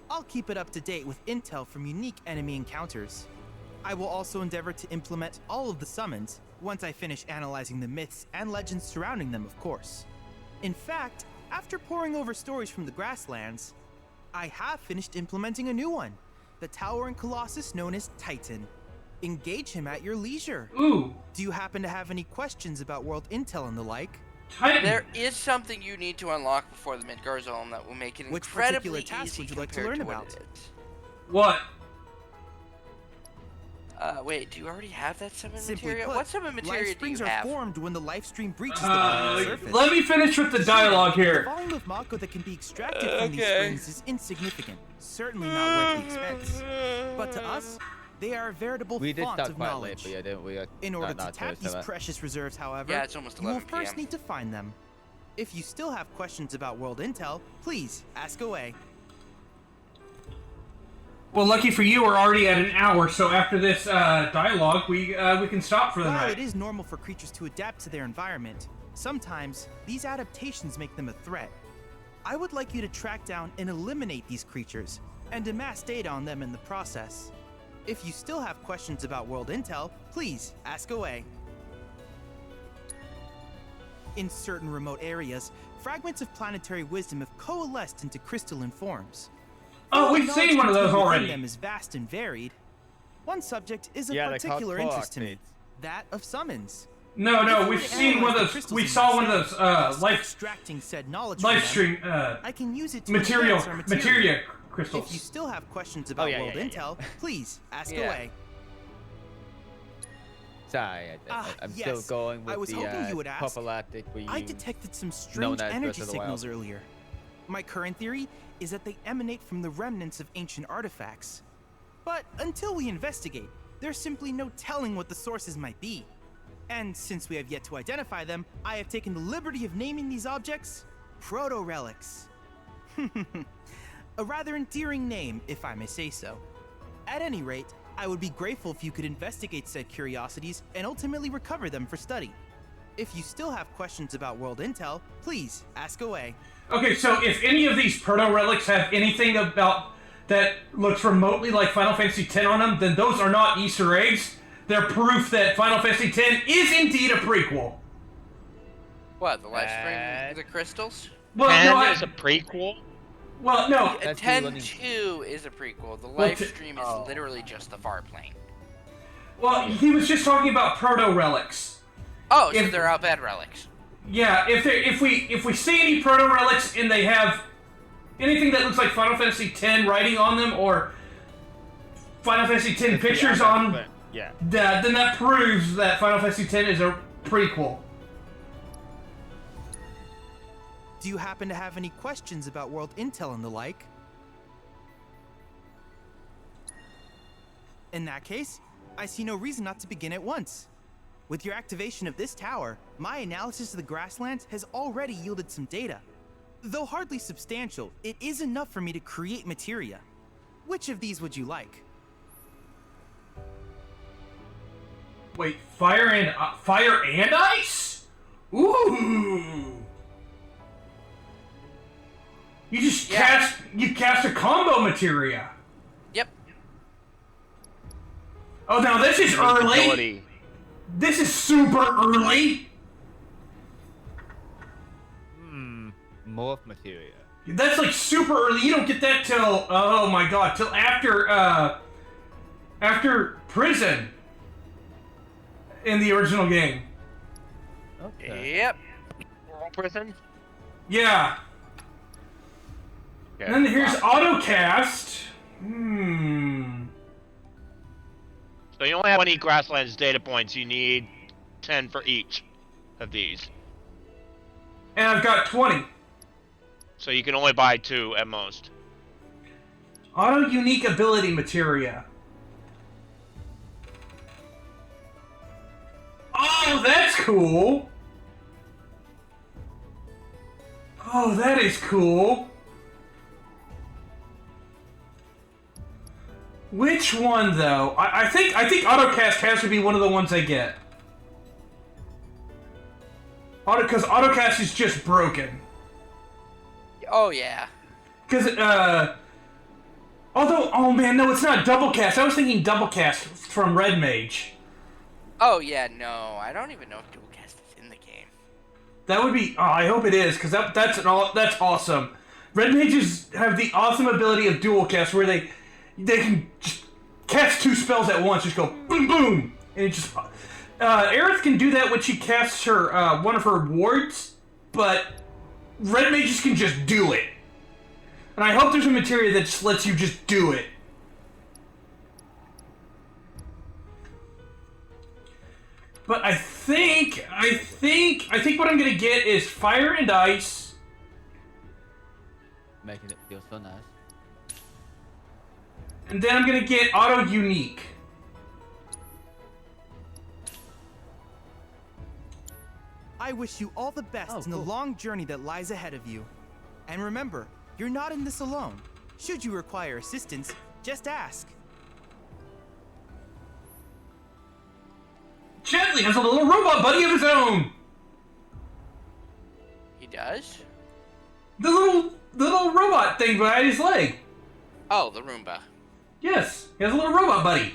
I'll keep it up to date with intel from unique enemy encounters. I will also endeavor to implement all of the summons once I finish analyzing the myths and legends surrounding them, of course. In fact, after poring over stories from the grasslands, I have finished implementing a new one, the towering colossus known as Titan. Engage him at your leisure. Ooh. Do you happen to have any questions about world intel and the like? Titan. There is something you need to unlock before the Midgar Zone that will make it Which incredibly particular task easy would you like to compared learn what about? it is. What? Wait, do you already have that summon Simply materia? put, What summon materia life do springs you are have? formed when the life stream breaches the planet's surface. Let me finish with the dialogue The here. volume of Mako that can be extracted from these springs is insignificant, certainly not worth the expense. But to us, they are a veritable We did font start of quite knowledge. late, but yeah, didn't we? In order Not to tap to these that. precious reserves, however, Yeah, it's almost you will 11 first PM. need to find them. If you still have questions about world intel, please ask away. Well, lucky for you, we're already at an hour, so after this dialogue, we can stop for the While night. it is normal for creatures to adapt to their environment, sometimes these adaptations make them a threat. I would like you to track down and eliminate these creatures, and amass data on them in the process. If you still have questions about world intel, please ask away. In certain remote areas, fragments of planetary wisdom have coalesced into crystalline forms. Oh, Though we've the seen one of knowledge those contained already. within them is vast and varied. One subject is of Yeah, they're called particular interest to me, co-octates. that of summons. No, If no, you we've were to seen one analyze of the those. crystals We in saw my one of those sample, life extracting said knowledge live from stream them, I can use it to material enhance our materia If you crystals. still have questions about yeah, world yeah, yeah. intel, please ask Yeah. away. Sorry, I'm still yes. going I with was the hoping you would ask. prophylactic we I use. detected some strange as energy Breath of the signals Wild. earlier. My current theory is that they emanate from the remnants of ancient artifacts. But until we investigate, there's simply no telling what the sources might be. And since we have yet to identify them, I have taken the liberty of naming these objects proto-relics. A rather endearing name, if I may say so. At any rate, I would be grateful if you could investigate said curiosities and ultimately recover them for study. If you still have questions about world intel, please ask away. Okay, so if any of these proto relics have anything about that looks remotely like Final Fantasy X on them, then those are not Easter eggs. They're proof that Final Fantasy X is indeed a prequel. What, the live stream, the crystals? Well, 10 no, is a prequel? well, no. That's 10-2 is a prequel. The live t- stream is literally just the far plane. Well, he was just talking about proto relics. Oh, so If- they're Albed relics. Yeah, if we see any proto relics and they have anything that looks like Final Fantasy X writing on them or Final Fantasy X pictures on, Yeah. then that proves that Final Fantasy X is a prequel. Do you happen to have any questions about world intel and the like? In that case, I see no reason not to begin at once. With your activation of this tower, my analysis of the grasslands has already yielded some data. Though hardly substantial, it is enough for me to create materia. Which of these would you like? Wait, fire and ice? Ooh! You just cast a combo materia. Yep. Oh, now this is early. Ability. This is super early. Morph materia. That's like super early. You don't get that till, oh my god, till after prison in the original game. Okay. Yep. Prison? Yeah. Okay. And then here's autocast. So you only have 20 grasslands data points. You need 10 for each of these. And I've got 20. So you can only buy 2 at most. Auto unique ability materia. Oh, that's cool. Oh, that is cool. Which one though? I think autocast has to be one of the ones I get. Because autocast is just broken. Oh yeah. Because although, oh man, no, it's not double cast. I was thinking double cast from Red Mage. Oh yeah, no, I don't even know if dual cast is in the game. That would be. Oh, I hope it is, because that's awesome. Red Mages have the awesome ability of dual cast, where they can just cast 2 spells at once, just go boom boom, and it just. Aerith can do that when she casts her one of her wards, but Red Mages can just do it. And I hope there's a materia that just lets you just do it. But I think what I'm gonna get is Fire and Ice. Making it feel so nice. And then I'm gonna get Auto Unique. I wish you all the best in the long journey that lies ahead of you. And remember, you're not in this alone. Should you require assistance, just ask. Chatley has a little robot buddy of his own. He does? The little robot thing behind his leg. Oh, the Roomba. Yes, he has a little robot buddy.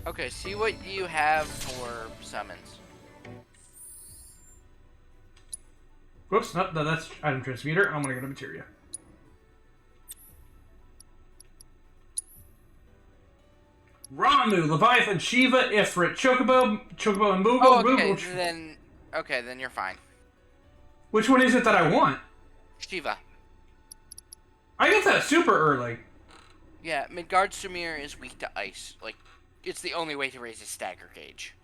Okay, see what you have for summons. Whoops, no, that's item transmuter. I'm gonna go to materia. Ramu, Leviathan, Shiva, Ifrit, Chocobo, and Moogle. Oh, okay, then you're fine. Which one is it that I want? Shiva. I got that super early. Yeah, Midgard Sumir is weak to ice. Like, it's the only way to raise his stagger gauge.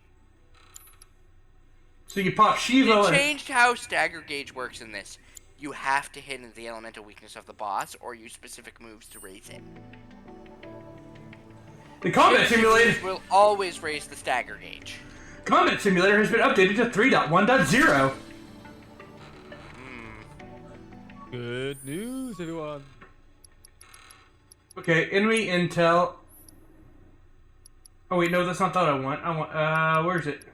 So you pop Shiva. They changed how stagger gauge works in this. You have to hit the elemental weakness of the boss or use specific moves to raise it. The combat simulator will always raise the stagger gauge. Combat simulator has been updated to 3.1.0. Good news, everyone. Okay, enemy intel. Oh wait, no, that's not that I want. Where is it?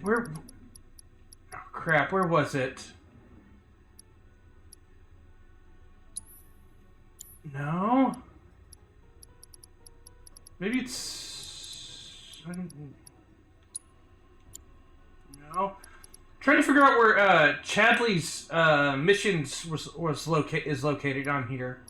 Where? Oh crap, where was it? No. Maybe it's. No. Trying to figure out where Chadley's missions is located on here.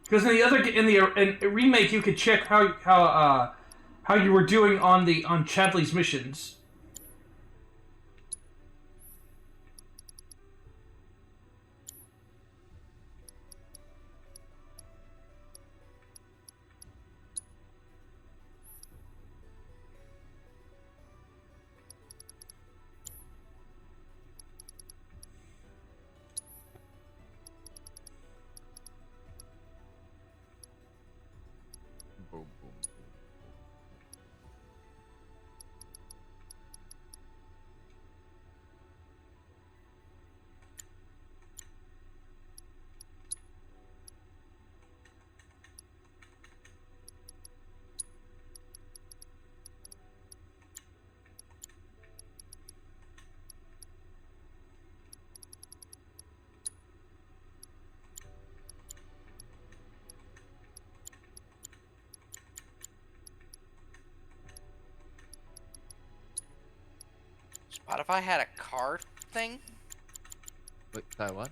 Because in the remake, you could check how you were doing on Chadley's missions. Spotify had a car thing? Wait, sorry, what?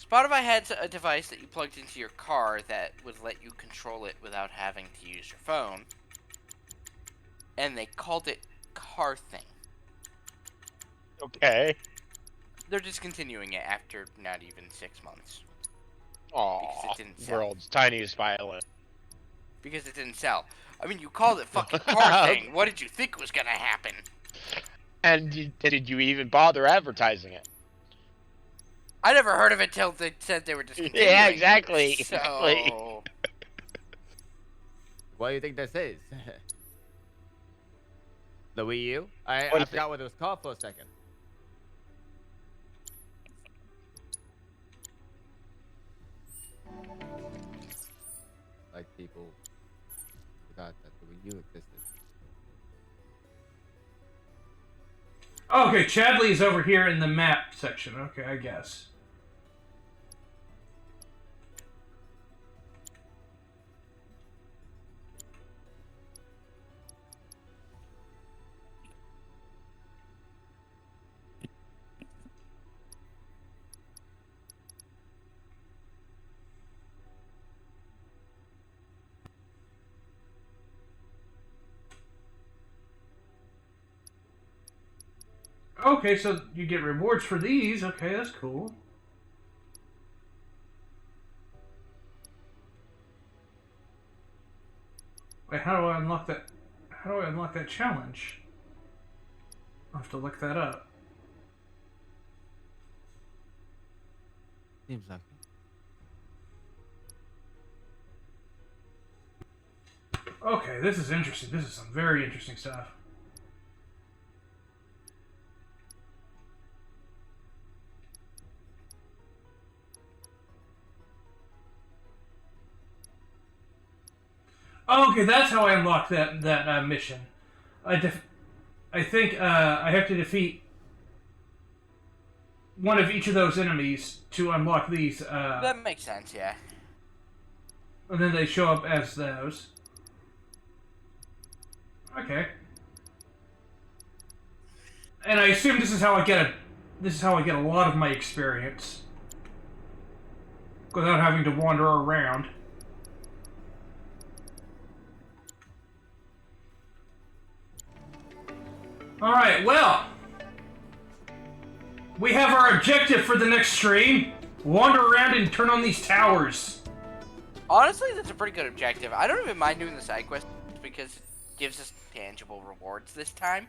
Spotify had a device that you plugged into your car that would let you control it without having to use your phone. And they called it Car Thing. Okay. They're discontinuing it after not even 6 months. Aw, sell. world's tiniest violin. Because it didn't sell. I mean, you called it fucking Car Thing. What did you think was gonna happen? And did you even bother advertising it? I never heard of it till they said they were discontinuing. Yeah, exactly. So... What do you think this is? The Wii U? I forgot what it was called for a second. Like people you existed. Okay, Chadley is over here in the map section. Okay, I guess. Okay, so you get rewards for these. Okay, that's cool. Wait, how do I unlock that? How do I unlock that challenge? I'll have to look that up. Seems like Okay, this is interesting. This is some very interesting stuff. Okay, that's how I unlock that mission. I think I have to defeat one of each of those enemies to unlock these. That makes sense, yeah. And then they show up as those. Okay. And I assume this is how I get a lot of my experience without having to wander around. Alright, well, we have our objective for the next stream. Wander around and turn on these towers. Honestly, that's a pretty good objective. I don't even mind doing the side quest because it gives us tangible rewards this time.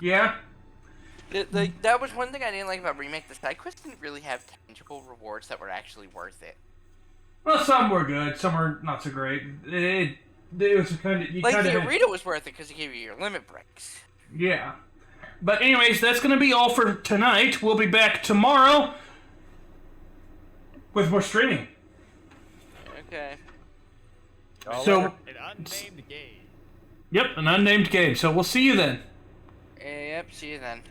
Yeah? That was one thing I didn't like about Remake. The side quests didn't really have tangible rewards that were actually worth it. Well, some were good, some were not so great. It was kind of... Like, the arena was worth it because it gave you your limit breaks. Yeah. But anyways, that's going to be all for tonight. We'll be back tomorrow with more streaming. Okay. So, an unnamed game. Yep, an unnamed game. So we'll see you then. Yep, see you then.